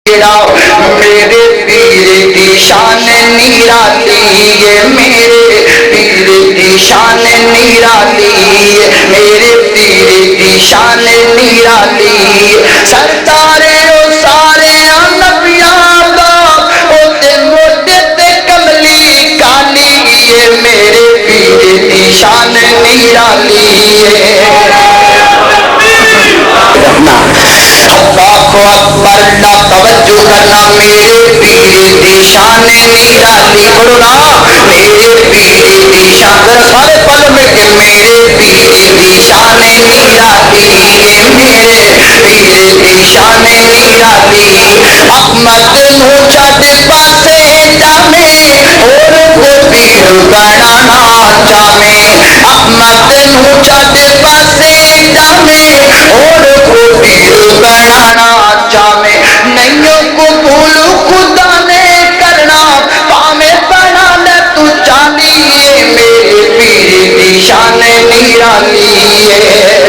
میرے پیر دی شان نرالی ہے، میرے پیر دی شان نرالی ہے، میرے پیر دی شان نرالی ہے۔ سردار او سارے نبیاں دا او تے موٹے تے کملی کالی ہے، میرے پیر دی شان نرالی ہے۔ اللہ اکبر، لا توجہ کرنا، میرے پیر دی شان نرالی، بولو نا میرے پیر دی شان، ذرا سارے پڑھ میں کہ میرے پیر دی شان نرالی ہے، میرے پیر دی شان نرالی۔ احمد نو چھڈ پاسے جاویں اور کو پیر بنانا چاہویں، احمد نو چھڈ پاسے جاویں اور کو پیر بنانا چاہویں، نہیں قبول خدا نے کرنا پاویں بنا لے تو چالی، میرے پیر دی شان نرالی ہے۔